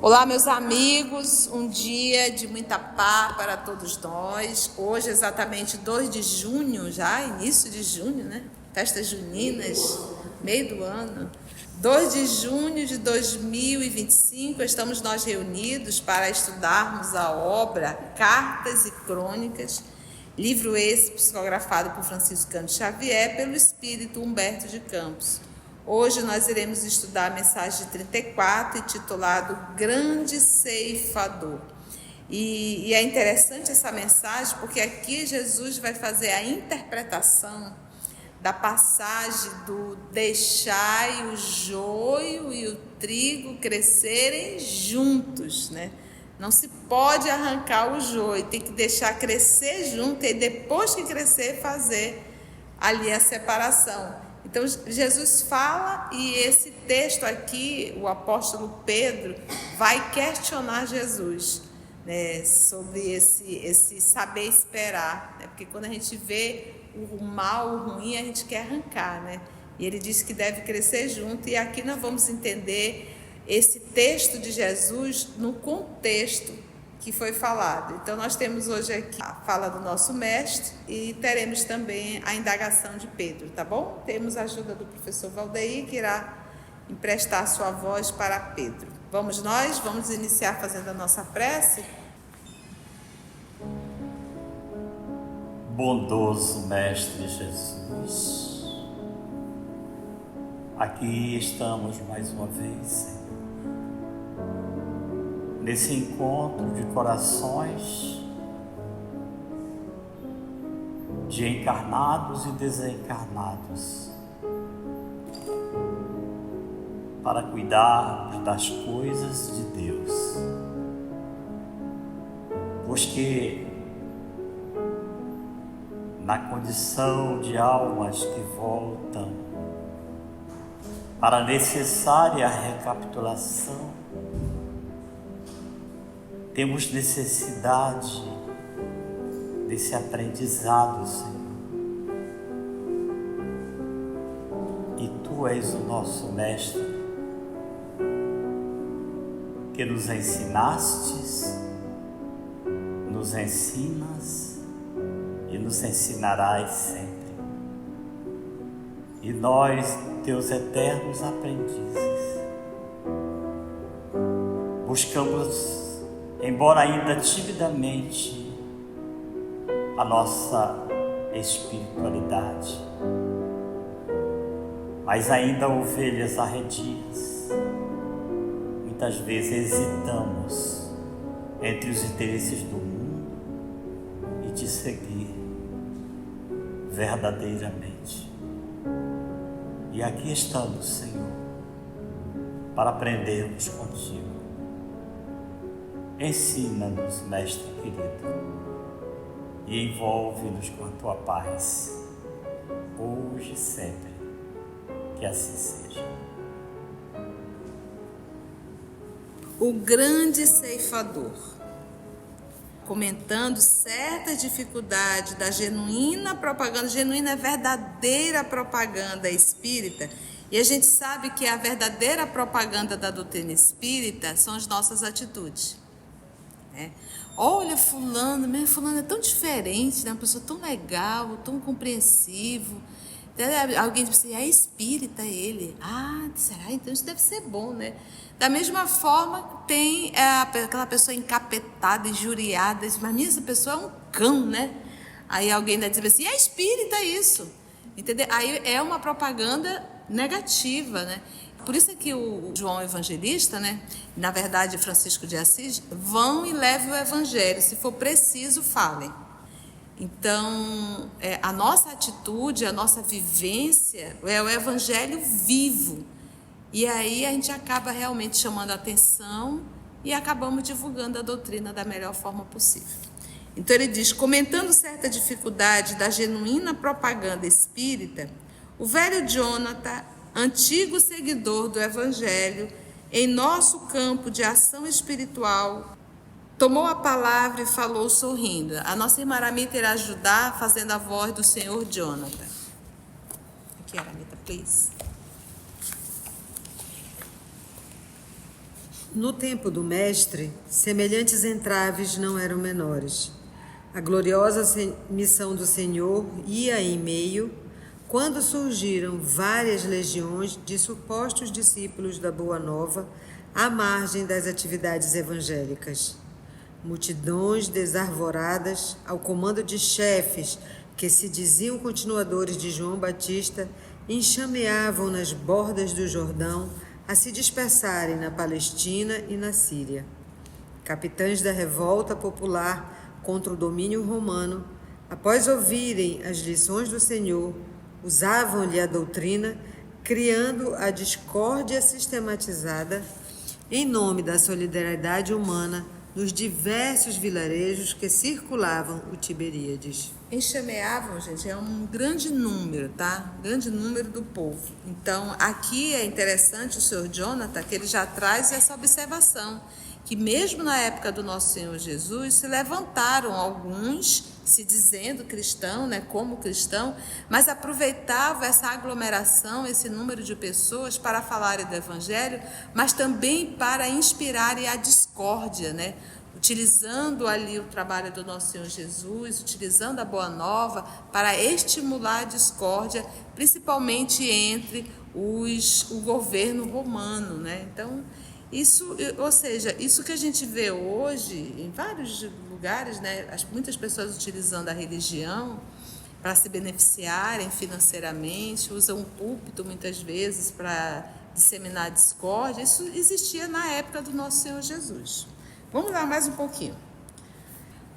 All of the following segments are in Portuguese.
Olá, meus amigos, um dia de muita paz para todos nós. Hoje, exatamente 2 de junho, já início de junho, né? Festas juninas, meio do ano. 2 de junho de 2025, estamos nós reunidos para estudarmos a obra Cartas e Crônicas, livro esse psicografado por Francisco Cândido Xavier pelo espírito Humberto de Campos. Hoje nós iremos estudar a mensagem 34, intitulado Grande Ceifador. E é interessante essa mensagem porque aqui Jesus vai fazer a interpretação da passagem do deixai o joio e o trigo crescerem juntos, né? Não se pode arrancar o joio, tem que deixar crescer junto e depois que crescer fazer ali a separação. Então Jesus fala e esse texto aqui, o apóstolo Pedro vai questionar Jesus, né, sobre esse saber esperar, né? Porque quando a gente vê o mal, o ruim, a gente quer arrancar, né? E ele diz que deve crescer junto, e aqui nós vamos entender esse texto de Jesus no contexto que foi falado. Então nós temos hoje aqui a fala do nosso mestre e teremos também a indagação de Pedro, tá bom? Temos a ajuda do professor Valdeir, que irá emprestar sua voz para Pedro. Vamos iniciar fazendo a nossa prece? Bondoso Mestre Jesus, aqui estamos mais uma vez, Senhor, nesse encontro de corações, de encarnados e desencarnados, para cuidar das coisas de Deus, pois que na condição de almas que voltam para a necessária recapitulação, temos necessidade desse aprendizado, Senhor. E Tu és o nosso Mestre, que nos ensinastes, nos ensinas e nos ensinarás sempre. E nós, Teus eternos aprendizes, buscamos, embora ainda timidamente, a nossa espiritualidade, mas ainda ovelhas arredias, muitas vezes hesitamos entre os interesses do mundo e te seguir verdadeiramente. E aqui estamos, Senhor, para aprendermos contigo. Ensina-nos, Mestre querido, e envolve-nos com a Tua paz, hoje e sempre, que assim seja. O grande ceifador, comentando certas dificuldades da genuína propaganda, genuína é verdadeira propaganda espírita, e a gente sabe que a verdadeira propaganda da doutrina espírita são as nossas atitudes. Olha fulano é tão diferente, né? Uma pessoa tão legal, tão compreensivo. Alguém diz assim, é espírita ele. Ah, será? Então isso deve ser bom, né? Da mesma forma, tem aquela pessoa encapetada, injuriada, mas essa pessoa é um cão, né? Aí alguém diz assim, é espírita isso. Entendeu? Aí é uma propaganda negativa, né? Por isso é que o João Evangelista, né, na verdade Francisco de Assis, vão e levem o Evangelho, se for preciso, falem. Então, a nossa atitude, a nossa vivência é o Evangelho vivo. E aí a gente acaba realmente chamando a atenção e acabamos divulgando a doutrina da melhor forma possível. Então ele diz, comentando certa dificuldade da genuína propaganda espírita, o velho Jonathan, antigo seguidor do Evangelho, em nosso campo de ação espiritual, tomou a palavra e falou sorrindo. A nossa irmã Aramita irá ajudar fazendo a voz do senhor Jonathan. Aqui, Aramita, please. No tempo do Mestre, semelhantes entraves não eram menores. A gloriosa missão do Senhor ia em meio, quando surgiram várias legiões de supostos discípulos da Boa Nova à margem das atividades evangélicas. Multidões desarvoradas, ao comando de chefes que se diziam continuadores de João Batista, enxameavam nas bordas do Jordão a se dispersarem na Palestina e na Síria. Capitães da revolta popular contra o domínio romano, após ouvirem as lições do Senhor, usavam-lhe a doutrina, criando a discórdia sistematizada em nome da solidariedade humana nos diversos vilarejos que circulavam o Tiberíades. Enxameavam, gente, é um grande número, tá? Grande número do povo. Então, aqui é interessante o Sr. Jonathan, que ele já traz essa observação, que mesmo na época do nosso Senhor Jesus, se levantaram alguns, se dizendo cristão, né, como cristão, mas aproveitavam essa aglomeração, esse número de pessoas para falarem do Evangelho, mas também para inspirarem a discórdia, né? Utilizando ali o trabalho do nosso Senhor Jesus, utilizando a Boa Nova para estimular a discórdia, principalmente entre o governo romano, né? Então, isso, ou seja, isso que a gente vê hoje em vários lugares, né? Muitas pessoas utilizando a religião para se beneficiarem financeiramente, usam o púlpito muitas vezes para disseminar a discórdia. Isso existia na época do nosso Senhor Jesus. Vamos lá mais um pouquinho.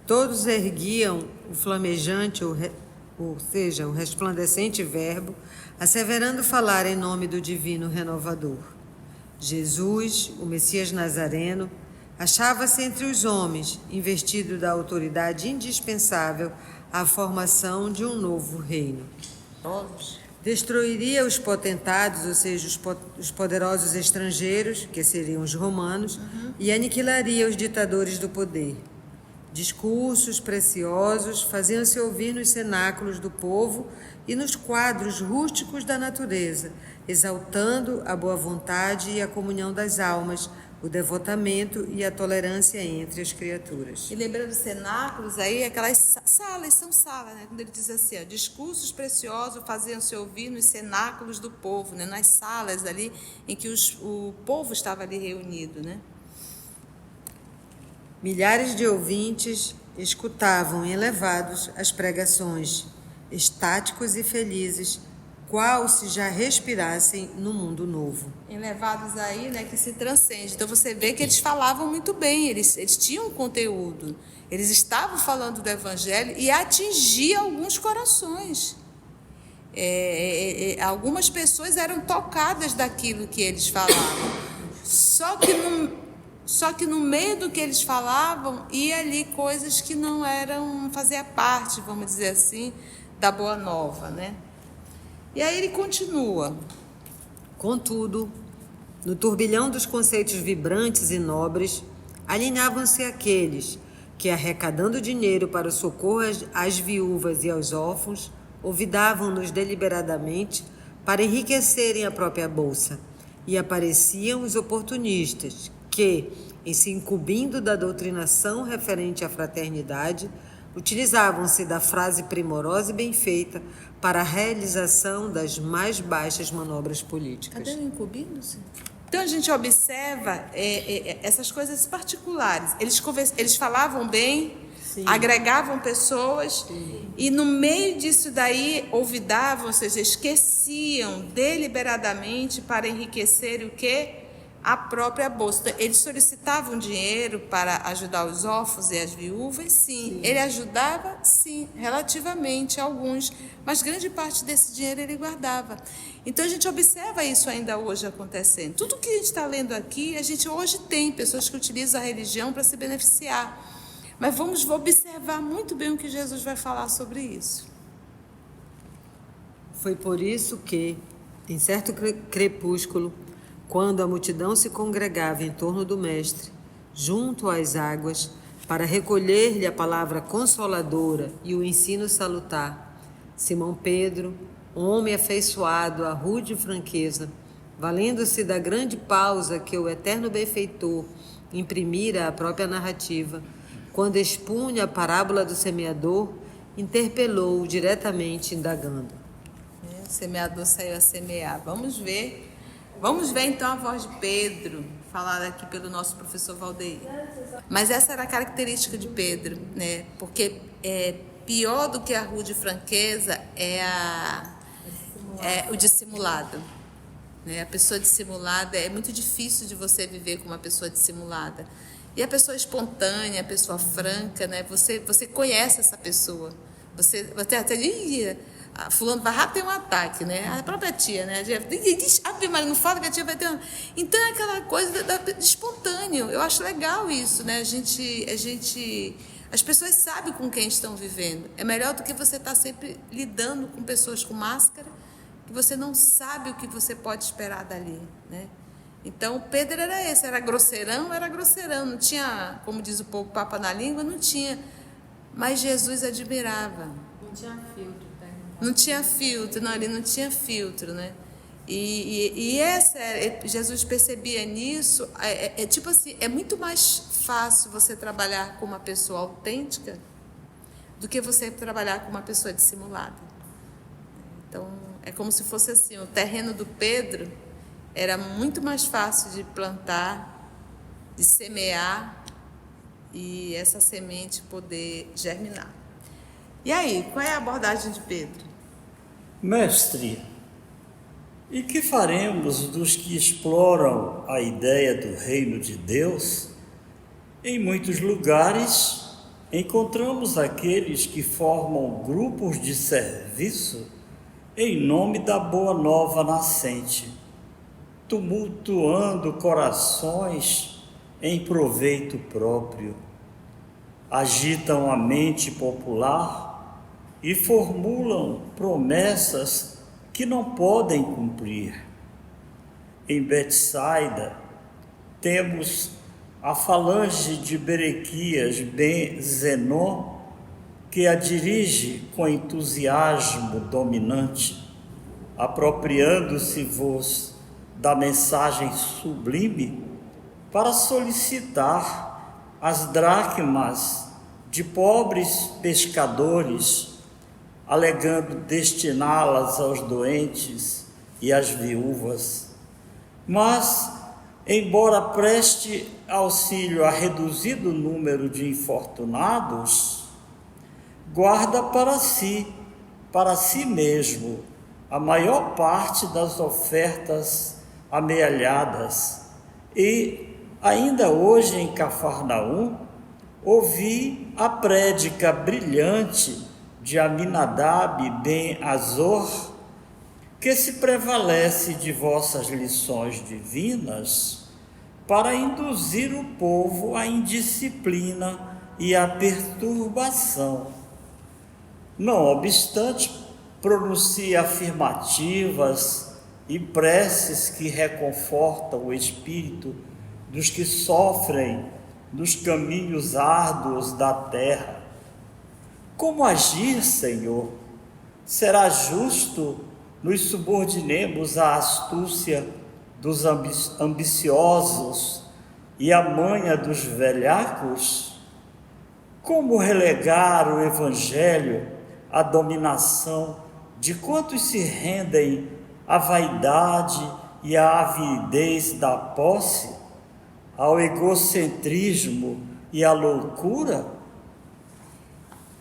Todos erguiam o flamejante, ou seja, o resplandecente verbo, asseverando falar em nome do divino renovador. Jesus, o Messias Nazareno, achava-se entre os homens, investido da autoridade indispensável à formação de um novo reino. Destruiria os potentados, ou seja, os poderosos estrangeiros, que seriam os romanos, e aniquilaria os ditadores do poder. Discursos preciosos faziam-se ouvir nos cenáculos do povo e nos quadros rústicos da natureza, exaltando a boa vontade e a comunhão das almas, o devotamento e a tolerância entre as criaturas. E lembrando dos cenáculos, aí aquelas salas, são salas, né? Quando ele diz assim, ó, discursos preciosos faziam-se ouvir nos cenáculos do povo, né? Nas salas ali em que o povo estava ali reunido, né? Milhares de ouvintes escutavam elevados as pregações, estáticos e felizes, qual se já respirassem no mundo novo. Elevados aí, né, que se transcende. Então você vê que eles falavam muito bem, eles tinham conteúdo, eles estavam falando do Evangelho e atingia alguns corações. Algumas pessoas eram tocadas daquilo que eles falavam. Só que no meio do que eles falavam, ia ali coisas que não fazia parte, vamos dizer assim, da Boa Nova, né? E aí ele continua. Contudo, no turbilhão dos conceitos vibrantes e nobres, alinhavam-se aqueles que, arrecadando dinheiro para o socorro às viúvas e aos órfãos, olvidavam-nos deliberadamente para enriquecerem a própria bolsa, e apareciam os oportunistas que, em se incumbindo da doutrinação referente à fraternidade, utilizavam-se da frase primorosa e bem feita para a realização das mais baixas manobras políticas. Cadê o incumbindo-se? Então a gente observa essas coisas particulares. Eles falavam bem, sim, agregavam pessoas, sim, e no meio disso daí olvidavam, ou seja, esqueciam deliberadamente para enriquecer o quê? A própria bolsa. Eles solicitavam dinheiro para ajudar os órfãos e as viúvas, sim. Sim. Ele ajudava, sim, relativamente, alguns, mas grande parte desse dinheiro ele guardava. Então a gente observa isso ainda hoje acontecendo. Tudo que a gente está lendo aqui, a gente hoje tem pessoas que utilizam a religião para se beneficiar. Mas vamos observar muito bem o que Jesus vai falar sobre isso. Foi por isso que, em certo crepúsculo, quando a multidão se congregava em torno do Mestre, junto às águas, para recolher-lhe a palavra consoladora e o ensino salutar, Simão Pedro, homem afeiçoado à rude franqueza, valendo-se da grande pausa que o eterno benfeitor imprimira à própria narrativa, quando expunha a parábola do semeador, interpelou-o diretamente, indagando. O semeador saiu a semear. Vamos ver então a voz de Pedro, falada aqui pelo nosso professor Valdeir. Mas essa era a característica de Pedro, né? Porque pior do que a rude franqueza é o dissimulado. Né? A pessoa dissimulada, é muito difícil de você viver com uma pessoa dissimulada. E a pessoa espontânea, a pessoa franca, né? Você conhece essa pessoa. Você até diz, fulano vai ter um ataque, né? A própria tia, né? Diz, Maria, não fala que a tia vai ter um... Então é aquela coisa de espontâneo. Eu acho legal isso, né? As pessoas sabem com quem estão vivendo. É melhor do que você estar sempre lidando com pessoas com máscara, que você não sabe o que você pode esperar dali, né? Então, Pedro era esse, era grosseirão, não tinha, como diz o povo, papa na língua, não tinha, mas Jesus admirava. Não tinha filtro, tá? Ele não tinha filtro, né? Jesus percebia nisso, tipo assim, é muito mais fácil você trabalhar com uma pessoa autêntica do que você trabalhar com uma pessoa dissimulada. Então, é como se fosse assim, o terreno do Pedro era muito mais fácil de plantar, de semear e essa semente poder germinar. E aí, qual é a abordagem de Pedro? Mestre, e que faremos dos que exploram a ideia do reino de Deus? Em muitos lugares, encontramos aqueles que formam grupos de serviço em nome da boa nova nascente, tumultuando corações em proveito próprio. Agitam a mente popular e formulam promessas que não podem cumprir. Em Betsaida, temos a falange de Berequias ben Zenon, que a dirige com entusiasmo dominante, apropriando-se-vos da mensagem sublime para solicitar as dracmas de pobres pescadores, alegando destiná-las aos doentes e às viúvas. Mas, embora preste auxílio a reduzido número de infortunados, guarda para si mesmo, a maior parte das ofertas amealhadas. E, ainda hoje em Cafarnaum, ouvi a prédica brilhante de Aminadab ben Azor, que se prevalece de vossas lições divinas para induzir o povo à indisciplina e à perturbação. Não obstante, pronuncia afirmativas e preces que reconfortam o espírito dos que sofrem nos caminhos árduos da terra. Como agir, Senhor? Será justo nos subordinemos à astúcia dos ambiciosos e à manha dos velhacos? Como relegar o Evangelho à dominação de quantos se rendem à vaidade e à avidez da posse, ao egocentrismo e à loucura?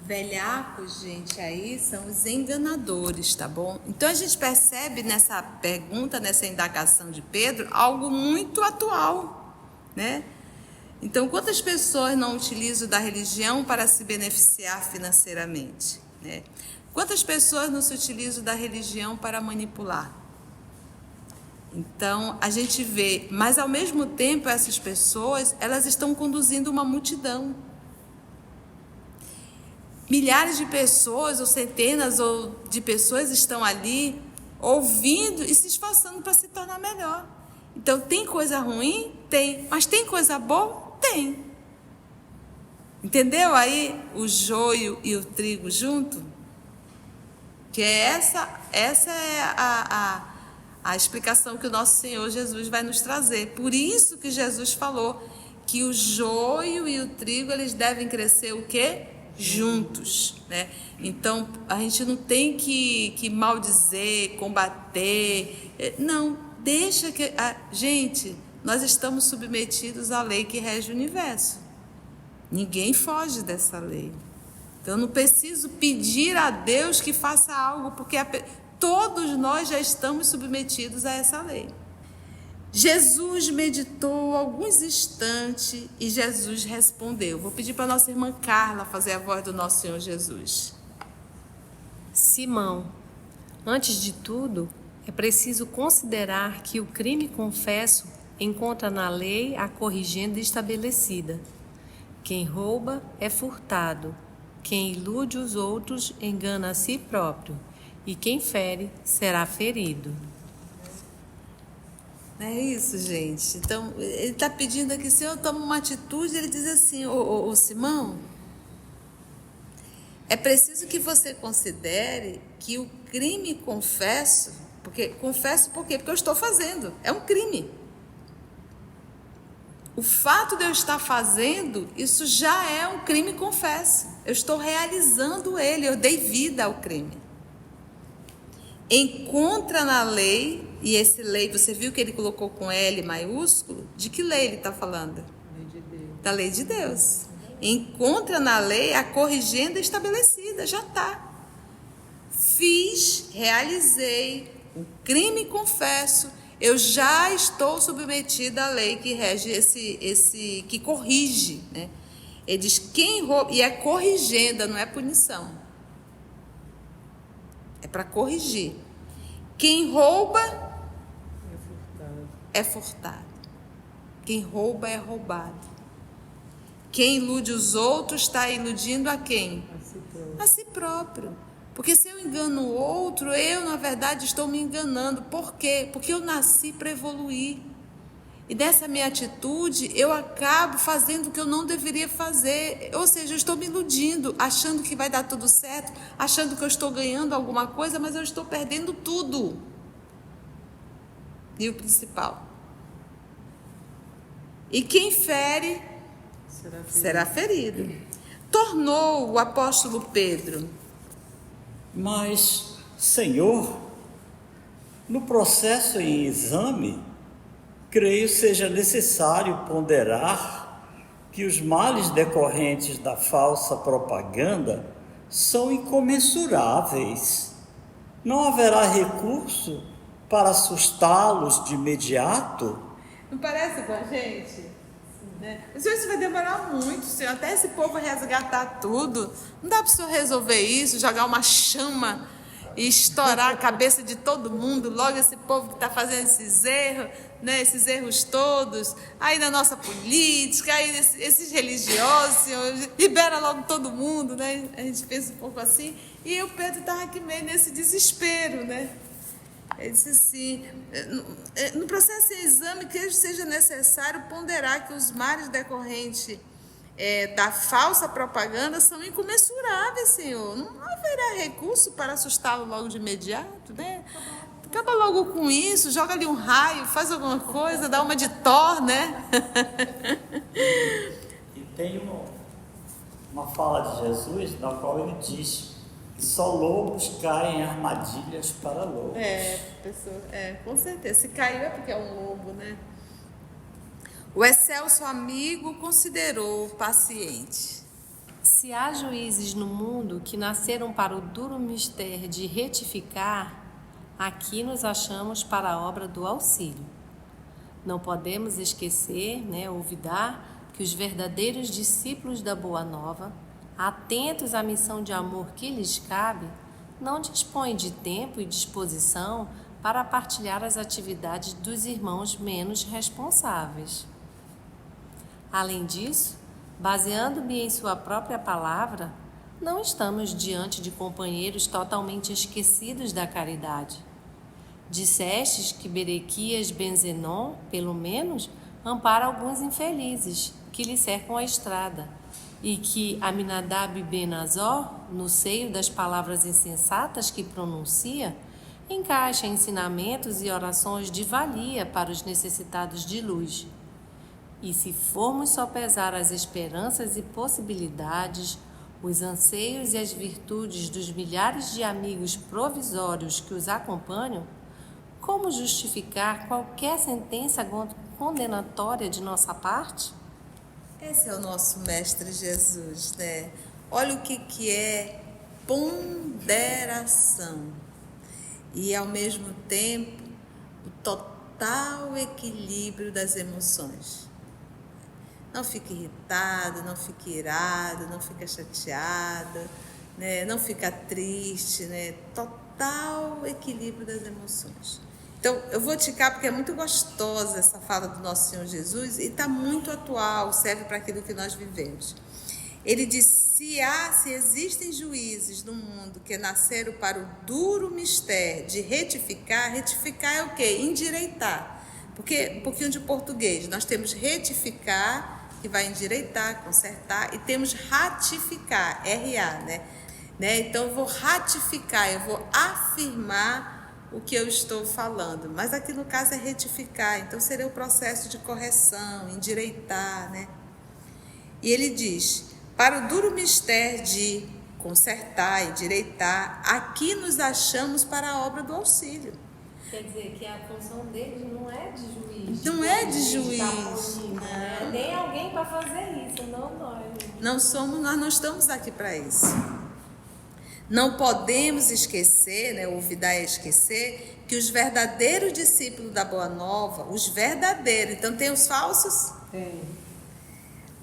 Velhacos, gente, aí são os enganadores, tá bom? Então a gente percebe nessa pergunta, nessa indagação de Pedro, algo muito atual, né? Então, quantas pessoas não utilizam da religião para se beneficiar financeiramente, né? Quantas pessoas não se utilizam da religião para manipular? Então, a gente vê, mas ao mesmo tempo essas pessoas, elas estão conduzindo uma multidão. Milhares de pessoas, ou centenas de pessoas estão ali ouvindo e se esforçando para se tornar melhor. Então, tem coisa ruim? Tem. Mas tem coisa boa? Tem. Entendeu aí o joio e o trigo junto? Que essa é a explicação que o nosso Senhor Jesus vai nos trazer. Por isso que Jesus falou que o joio e o trigo, eles devem crescer o quê? Juntos, né? Então, a gente não tem que maldizer, combater. Não, deixa que... Gente, nós estamos submetidos à lei que rege o universo. Ninguém foge dessa lei. Então, eu não preciso pedir a Deus que faça algo, porque todos nós já estamos submetidos a essa lei. Jesus meditou alguns instantes e Jesus respondeu. Vou pedir para a nossa irmã Carla fazer a voz do nosso Senhor Jesus. Simão, antes de tudo, é preciso considerar que o crime confesso encontra na lei a corrigenda estabelecida. Quem rouba é furtado, quem ilude os outros engana a si próprio, e quem fere será ferido. É isso, gente. Então, ele está pedindo aqui, Senhor, toma uma atitude. Ele diz assim, ô Simão, é preciso que você considere que o crime confesso, confesso por quê? Porque eu estou fazendo, é um crime. O fato de eu estar fazendo, isso já é um crime confesso. Eu estou realizando ele, eu dei vida ao crime. Encontra na lei, e esse lei, você viu que ele colocou com L maiúsculo? De que lei ele está falando? Lei de Deus. Da lei de Deus. Encontra na lei a corrigenda estabelecida, já está. Fiz, realizei, o crime confesso, eu já estou submetida à lei que rege que corrige, né? Ele diz quem rouba, e é corrigenda, não é punição. É para corrigir. Quem rouba é furtado. Quem rouba é roubado. Quem ilude os outros está iludindo a quem? A si próprio. Porque se eu engano o outro, eu, na verdade, estou me enganando. Por quê? Porque eu nasci para evoluir. E dessa minha atitude, eu acabo fazendo o que eu não deveria fazer. Ou seja, eu estou me iludindo, achando que vai dar tudo certo, achando que eu estou ganhando alguma coisa, mas eu estou perdendo tudo. E o principal. E quem fere será ferido. Tornou o apóstolo Pedro. Mas, Senhor, no processo em exame, creio seja necessário ponderar que os males decorrentes da falsa propaganda são incomensuráveis. Não haverá recurso para assustá-los de imediato? Não parece com a gente? Né? Isso vai demorar muito, senhor, até esse povo resgatar tudo. Não dá para o senhor resolver isso, jogar uma chama e estourar a cabeça de todo mundo, logo esse povo que está fazendo esses erros, né, esses erros todos, aí na nossa política, aí esses religiosos, senhor, libera logo todo mundo, né? A gente pensa um pouco assim, e o Pedro estava aqui meio nesse desespero, né? Ele disse assim, no processo de exame, que seja necessário ponderar que os males decorrentes da falsa propaganda são incomensuráveis, Senhor. Não haverá recurso para assustá-lo logo de imediato, né? Acaba logo com isso, joga ali um raio, faz alguma coisa, dá uma de Thor, né? E tem uma fala de Jesus na qual ele diz que só lobos caem em armadilhas para lobos. Com certeza. Se caiu é porque é um lobo, né? O excelso amigo considerou paciente. Se há juízes no mundo que nasceram para o duro mistério de retificar, aqui nos achamos para a obra do auxílio. Não podemos esquecer, olvidar que os verdadeiros discípulos da Boa Nova, atentos à missão de amor que lhes cabe, não dispõem de tempo e disposição para partilhar as atividades dos irmãos menos responsáveis. Além disso, baseando-me em sua própria palavra, não estamos diante de companheiros totalmente esquecidos da caridade. Dissestes que Berequias Ben-Zenon, pelo menos, ampara alguns infelizes que lhe cercam a estrada, e que Aminadab Ben Azor, no seio das palavras insensatas que pronuncia, encaixa ensinamentos e orações de valia para os necessitados de luz. E se formos sopesar as esperanças e possibilidades, os anseios e as virtudes dos milhares de amigos provisórios que os acompanham, como justificar qualquer sentença condenatória de nossa parte? Esse é o nosso Mestre Jesus, né? Olha o que é ponderação e, ao mesmo tempo, o total equilíbrio das emoções. Não fique irritado, não fique irado, não fica chateado, né? Não fica triste, né? Total equilíbrio das emoções. Então, eu vou ticar porque é muito gostosa essa fala do nosso Senhor Jesus e está muito atual, serve para aquilo que nós vivemos. Ele diz, se existem juízes no mundo que nasceram para o duro mistério de retificar é o quê? Endireitar. Porque um pouquinho de português, nós temos retificar, que vai endireitar, consertar, e temos ratificar, R-A, né? Então, eu vou ratificar, eu vou afirmar o que eu estou falando, mas aqui no caso é retificar, então seria o processo de correção, endireitar, né? E ele diz, para o duro mistério de consertar, endireitar, aqui nos achamos para a obra do auxílio. Quer dizer que a função deles não é de juiz. Não é de juiz. Né? Nem alguém para fazer isso, não nós. Nós não estamos aqui para isso. Não podemos esquecer, né, olvidar e esquecer, que os verdadeiros discípulos da Boa Nova, os verdadeiros, então tem os falsos? Tem.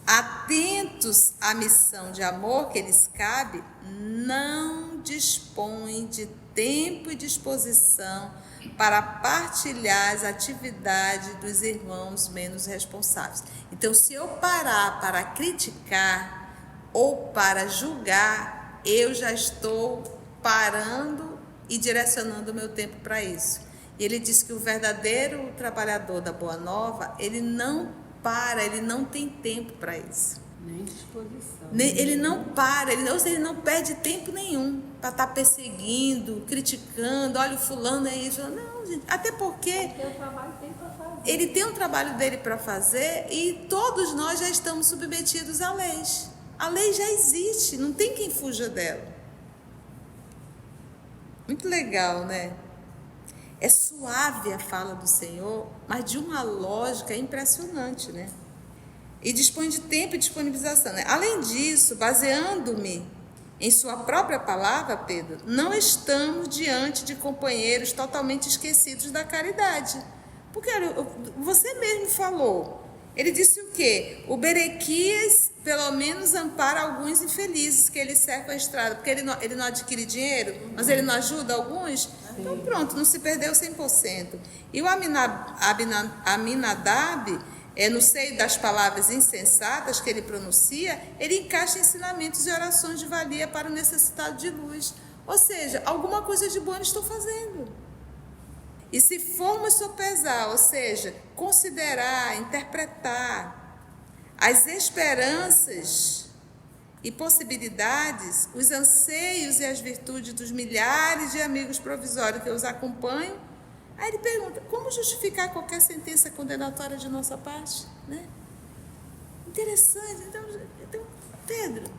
Atentos à missão de amor que lhes cabe, não dispõem de tempo e disposição para partilhar as atividades dos irmãos menos responsáveis. Então, se eu parar para criticar ou para julgar, eu já estou parando e direcionando o meu tempo para isso. E ele diz que o verdadeiro trabalhador da Boa Nova, ele não para, ele não tem tempo para isso. Nem disposição. Ele não para, ele não perde tempo nenhum para estar perseguindo, criticando, olha o fulano é isso. Não, gente, até porque ele tem um trabalho dele para fazer e todos nós já estamos submetidos a leis. A lei já existe, não tem quem fuja dela. Muito legal, né? É suave a fala do Senhor, mas de uma lógica impressionante, né? E dispõe de tempo e disponibilização, né? Além disso, baseando-me em sua própria palavra, Pedro, não estamos diante de companheiros totalmente esquecidos da caridade. Porque olha, você mesmo falou. Ele disse o quê? O Berequias, pelo menos, ampara alguns infelizes que ele cerca a estrada, porque ele não adquire dinheiro, mas ele não ajuda alguns. Então pronto, não se perdeu 100%. E o Aminadab, no seio das palavras insensatas que ele pronuncia, ele encaixa ensinamentos e orações de valia para o necessitado de luz. Ou seja, alguma coisa de boa eles estão fazendo. E se formos sopesar, ou seja, considerar, interpretar as esperanças e possibilidades, os anseios e as virtudes dos milhares de amigos provisórios que os acompanham, aí ele pergunta, como justificar qualquer sentença condenatória de nossa parte? Né? Interessante. Então, Pedro,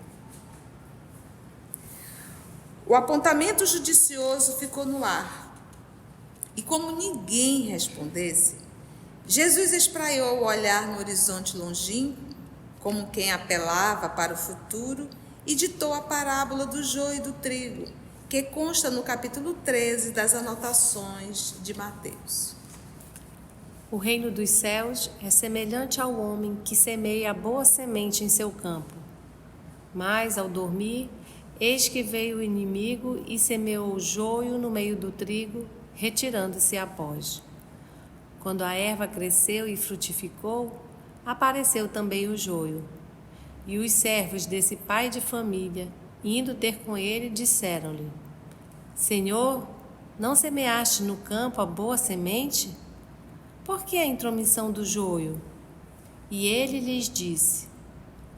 o apontamento judicioso ficou no ar. E como ninguém respondesse, Jesus espraiou o olhar no horizonte longínquo, como quem apelava para o futuro, e ditou a parábola do joio e do trigo, que consta no capítulo 13 das anotações de Mateus. O reino dos céus é semelhante ao homem que semeia a boa semente em seu campo. Mas, ao dormir, eis que veio o inimigo e semeou o joio no meio do trigo, retirando-se após. Quando a erva cresceu e frutificou, apareceu também o joio. E os servos desse pai de família, indo ter com ele, disseram-lhe: Senhor, não semeaste no campo a boa semente? Por que a intromissão do joio? E ele lhes disse: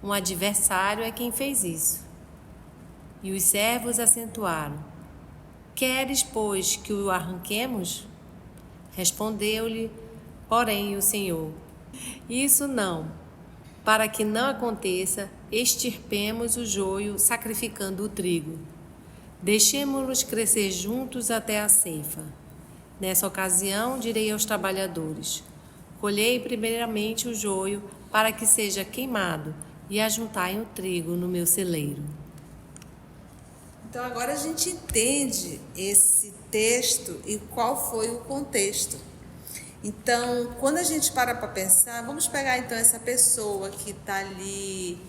Um adversário é quem fez isso. E os servos acentuaram: Queres, pois, que o arranquemos? Respondeu-lhe, porém, o Senhor: Isso não, para que não aconteça, extirpemos o joio, sacrificando o trigo. Deixemo-los crescer juntos até a ceifa. Nessa ocasião, direi aos trabalhadores: colhei primeiramente o joio, para que seja queimado, e ajuntai o trigo no meu celeiro. Então agora a gente entende esse texto e qual foi o contexto. Então, quando a gente para pensar, vamos pegar então essa pessoa que está ali,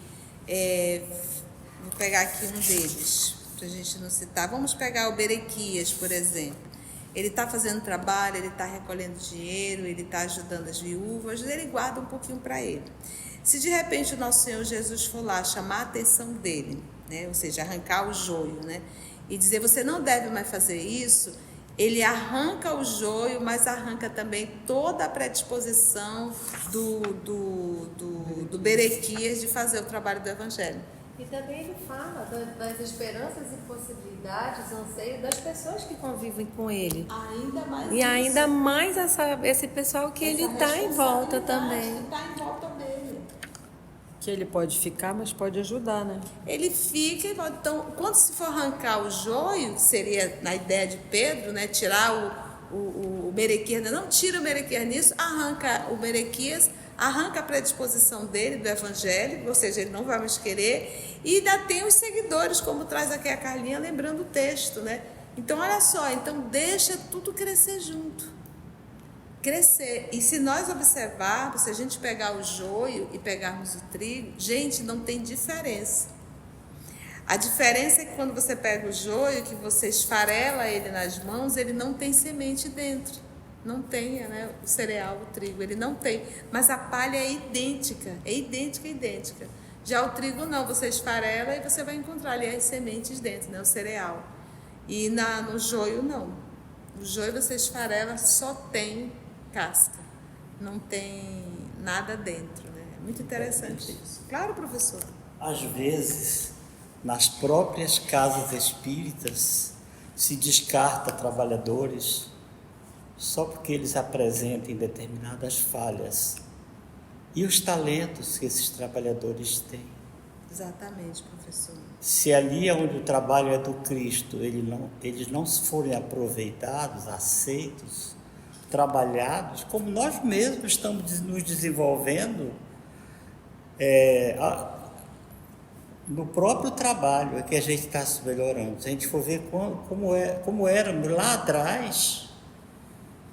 vou pegar aqui um deles, para a gente não citar. Vamos pegar o Berequias, por exemplo. Ele está fazendo trabalho, ele está recolhendo dinheiro, ele está ajudando as viúvas, ele guarda um pouquinho para ele. Se de repente o nosso Senhor Jesus for lá chamar a atenção dele, né, ou seja, arrancar o joio, né, e dizer, você não deve mais fazer isso, ele arranca o joio, mas arranca também toda a predisposição do Berequias de fazer o trabalho do Evangelho. E também ele fala das esperanças e possibilidades, anseios das pessoas que convivem com ele. Ainda mais e ainda mais esse pessoal que ele está em volta também. Está em volta dele. Que ele pode ficar, mas pode ajudar, né? Ele fica, então, quando se for arrancar o joio, seria na ideia de Pedro, né, tirar o Berequias, não tira o Berequias nisso, arranca o Berequias, arranca a predisposição dele do Evangelho, ou seja, ele não vai mais querer, e ainda tem os seguidores, como traz aqui a Carlinha, lembrando o texto, né? Então, olha só, então deixa tudo crescer junto. Crescer. E se nós observarmos, se a gente pegar o joio e pegarmos o trigo, gente, não tem diferença. A diferença é que quando você pega o joio, que você esfarela ele nas mãos, ele não tem semente dentro. Não tem, né? O cereal, o trigo, ele não tem. Mas a palha é idêntica, idêntica. Já o trigo não, você esfarela e você vai encontrar ali as sementes dentro, né? O cereal. E no joio não. O joio você esfarela, só tem casca, não tem nada dentro, né? É muito interessante isso. Claro, professor. Às vezes, nas próprias casas espíritas, se descarta trabalhadores só porque eles apresentem determinadas falhas. E os talentos que esses trabalhadores têm. Exatamente, professor. Se ali onde o trabalho é do Cristo, eles não forem aproveitados, aceitos, trabalhados, como nós mesmos estamos nos desenvolvendo no próprio trabalho é que a gente está se melhorando. Se a gente for ver como éramos lá atrás,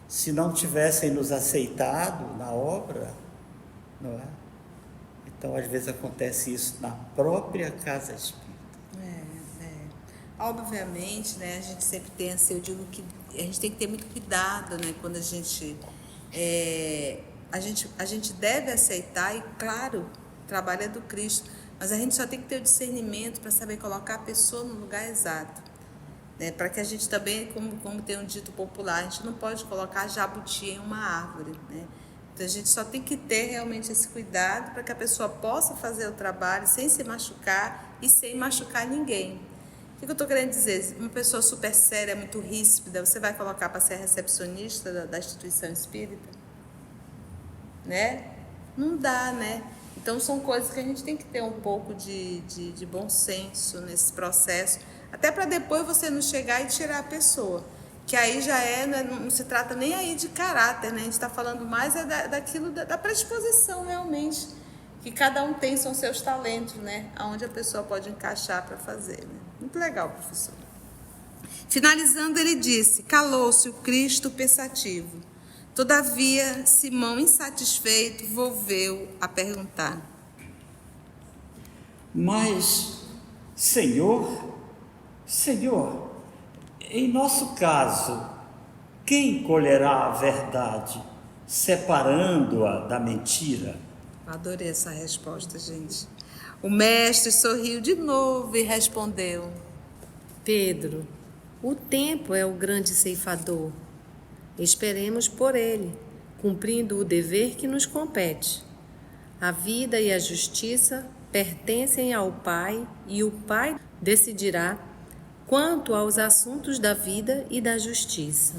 se não tivessem nos aceitado na obra, não é? Então, às vezes acontece isso na própria casa espírita. Obviamente, né, a gente sempre tem assim, eu digo que a gente tem que ter muito cuidado, né, quando a gente deve aceitar, e claro, o trabalho é do Cristo, mas a gente só tem que ter o discernimento para saber colocar a pessoa no lugar exato, né, para que a gente também, como tem um dito popular, a gente não pode colocar jabuti em uma árvore, né? Então a gente só tem que ter realmente esse cuidado para que a pessoa possa fazer o trabalho sem se machucar e sem machucar ninguém. O que eu estou querendo dizer? Uma pessoa super séria, muito ríspida, você vai colocar para ser recepcionista da instituição espírita? Né? Não dá, né? Então são coisas que a gente tem que ter um pouco de bom senso nesse processo, até para depois você não chegar e tirar a pessoa. Que aí já não se trata nem aí de caráter, né? A gente está falando mais daquilo, da predisposição realmente, que cada um tem, são seus talentos, né? Aonde a pessoa pode encaixar para fazer, né? Muito legal, professor. Finalizando, ele disse, calou-se o Cristo pensativo. Todavia, Simão, insatisfeito, volveu a perguntar. Mas, Senhor, em nosso caso, quem colherá a verdade, separando-a da mentira? Adorei essa resposta, gente. O mestre sorriu de novo e respondeu. Pedro, o tempo é o grande ceifador. Esperemos por ele, cumprindo o dever que nos compete. A vida e a justiça pertencem ao Pai e o Pai decidirá quanto aos assuntos da vida e da justiça.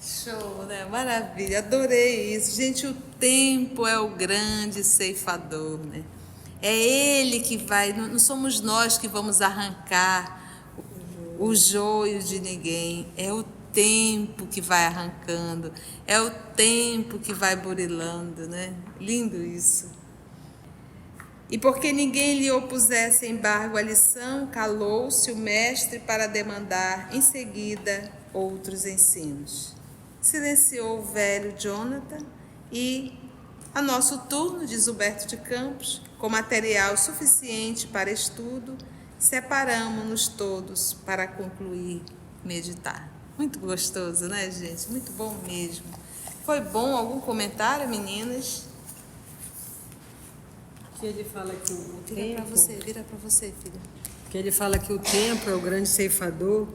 Show, né? Maravilha, adorei isso. Gente, o tempo é o grande ceifador, né? É ele que vai, não somos nós que vamos arrancar o joio de ninguém. É o tempo que vai arrancando, é o tempo que vai burilando, né? Lindo isso. E porque ninguém lhe opusesse embargo à lição, calou-se o mestre para demandar em seguida outros ensinos. Silenciou o velho Jonathan e, a nosso turno, diz Humberto de Campos, com material suficiente para estudo, separamo-nos todos para concluir meditar. Muito gostoso, né, gente? Muito bom mesmo. Foi bom? Algum comentário, meninas? Que ele fala que o tempo... Vira para você, filha. Que ele fala que o tempo é o grande ceifador,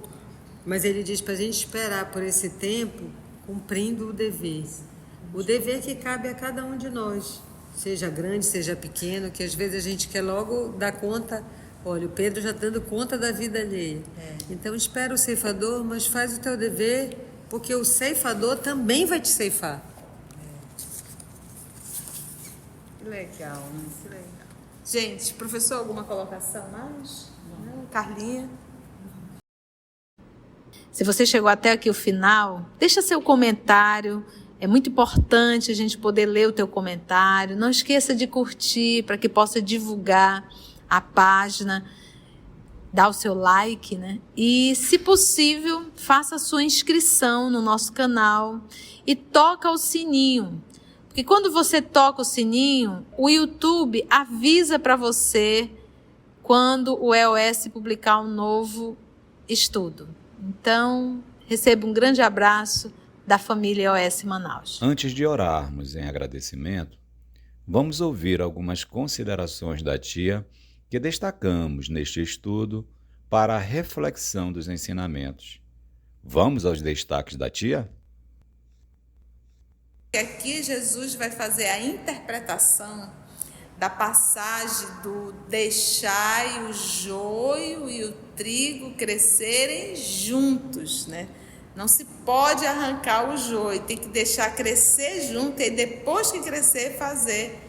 mas ele diz para a gente esperar por esse tempo cumprindo o dever. O dever que cabe a cada um de nós, seja grande, seja pequeno, que às vezes a gente quer logo dar conta. Olha, o Pedro já dando conta da vida alheia. Então espera o ceifador, mas faz o teu dever, porque o ceifador também vai te ceifar. Que legal, né? Que legal. Gente, professor, alguma colocação mais? Não. Carlinha? Se você chegou até aqui o final, deixa seu comentário. É muito importante a gente poder ler o teu comentário. Não esqueça de curtir para que possa divulgar a página, dá o seu like, né? E, se possível, faça a sua inscrição no nosso canal e toca o sininho. Porque quando você toca o sininho, o YouTube avisa para você quando o EOS publicar um novo estudo. Então, receba um grande abraço da família EOS Manaus. Antes de orarmos em agradecimento, vamos ouvir algumas considerações da tia que destacamos neste estudo para a reflexão dos ensinamentos. Vamos aos destaques da tia? Aqui Jesus vai fazer a interpretação da passagem do deixai o joio e o trigo crescerem juntos, né? Não se pode arrancar o joio, tem que deixar crescer junto e depois que crescer fazer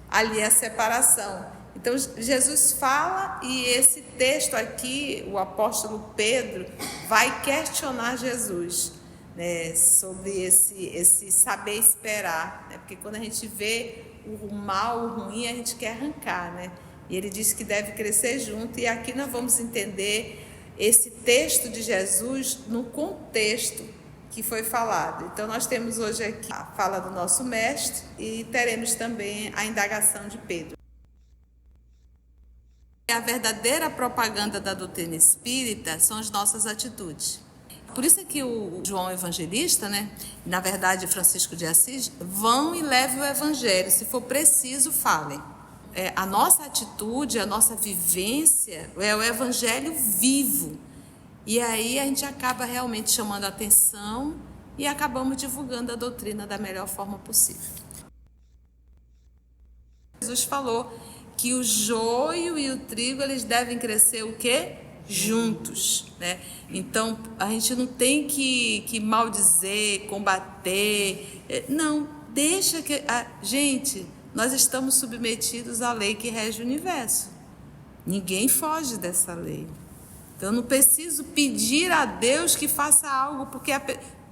ali a separação. Então Jesus fala e esse texto aqui, o apóstolo Pedro vai questionar Jesus, né, sobre esse saber esperar, né? Porque quando a gente vê o mal, o ruim, a gente quer arrancar, né? E ele diz que deve crescer junto, e aqui nós vamos entender esse texto de Jesus no contexto que foi falado. Então nós temos hoje aqui a fala do nosso mestre e teremos também a indagação de Pedro. A verdadeira propaganda da doutrina espírita são as nossas atitudes. Por isso é que o João Evangelista, né, na verdade Francisco de Assis, vão e levem o evangelho, se for preciso, falem. A nossa atitude, a nossa vivência é o evangelho vivo. E aí a gente acaba realmente chamando a atenção e acabamos divulgando a doutrina da melhor forma possível. Jesus falou que o joio e o trigo, eles devem crescer o quê? Juntos, né? Então, a gente não tem que maldizer, combater. Não, deixa que... Gente, nós estamos submetidos à lei que rege o universo. Ninguém foge dessa lei. Então, eu não preciso pedir a Deus que faça algo, porque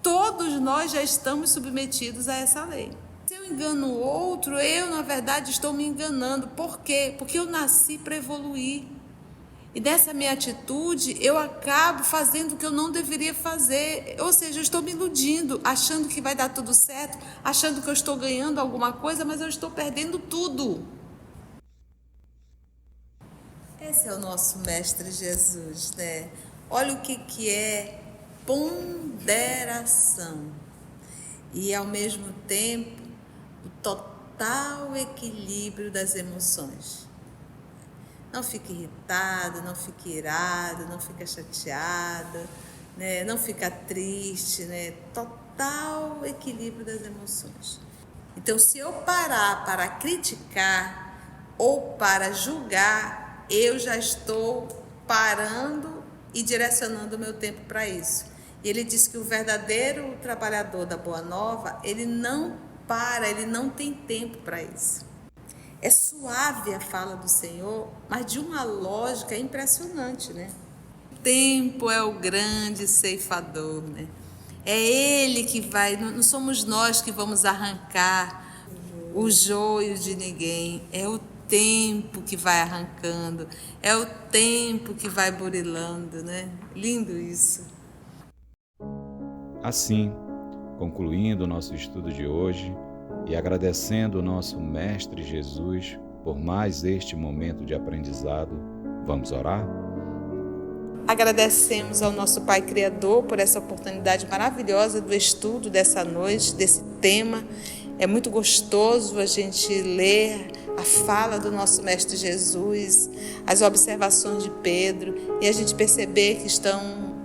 todos nós já estamos submetidos a essa lei. Se eu engano o outro, eu, na verdade, estou me enganando. Por quê? Porque eu nasci para evoluir. E dessa minha atitude, eu acabo fazendo o que eu não deveria fazer. Ou seja, eu estou me iludindo, achando que vai dar tudo certo, achando que eu estou ganhando alguma coisa, mas eu estou perdendo tudo. Esse é o nosso Mestre Jesus, né? Olha o que é ponderação. E, ao mesmo tempo, o total equilíbrio das emoções. Não fica irritado, não fica irado, não fica chateado, né? Não fica triste, né? Total equilíbrio das emoções. Então, se eu parar para criticar ou para julgar, eu já estou parando e direcionando o meu tempo para isso. E ele diz que o verdadeiro trabalhador da Boa Nova, ele não para, ele não tem tempo para isso. É suave a fala do Senhor, mas de uma lógica impressionante, né? O tempo é o grande ceifador, né? É Ele que vai, não somos nós que vamos arrancar o joio de ninguém, é o tempo que vai arrancando, é o tempo que vai burilando, né? Lindo isso. Assim, concluindo o nosso estudo de hoje e agradecendo o nosso Mestre Jesus por mais este momento de aprendizado, vamos orar? Agradecemos ao nosso Pai Criador por essa oportunidade maravilhosa do estudo dessa noite, desse tema. É muito gostoso a gente ler a fala do nosso Mestre Jesus, as observações de Pedro e a gente perceber que estão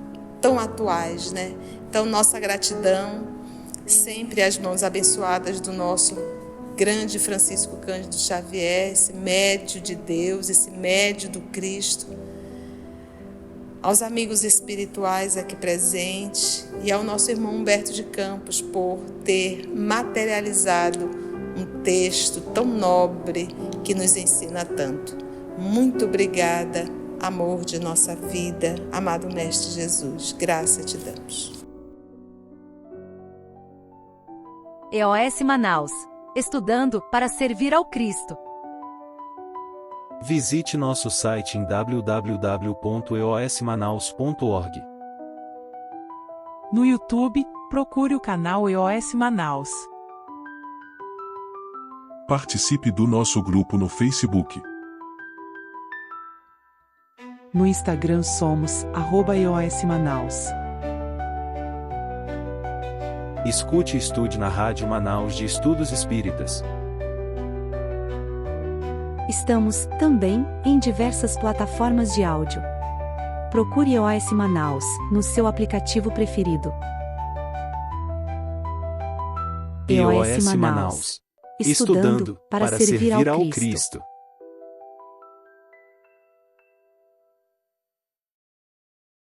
tão atuais, né? Então, nossa gratidão, sempre às mãos abençoadas do nosso grande Francisco Cândido Xavier, esse médio de Deus, esse médio do Cristo, aos amigos espirituais aqui presentes e ao nosso irmão Humberto de Campos por ter materializado um texto tão nobre que nos ensina tanto. Muito obrigada, amor de nossa vida, amado Mestre Jesus. Graça te damos. EOS Manaus. Estudando para servir ao Cristo. Visite nosso site em www.eosmanaus.org. No YouTube, procure o canal EOS Manaus. Participe do nosso grupo no Facebook. No Instagram somos @EOS Manaus. Escute e estude na Rádio Manaus de Estudos Espíritas. Estamos, também, em diversas plataformas de áudio. Procure EOS Manaus, no seu aplicativo preferido. EOS Manaus. Estudando para servir ao Cristo.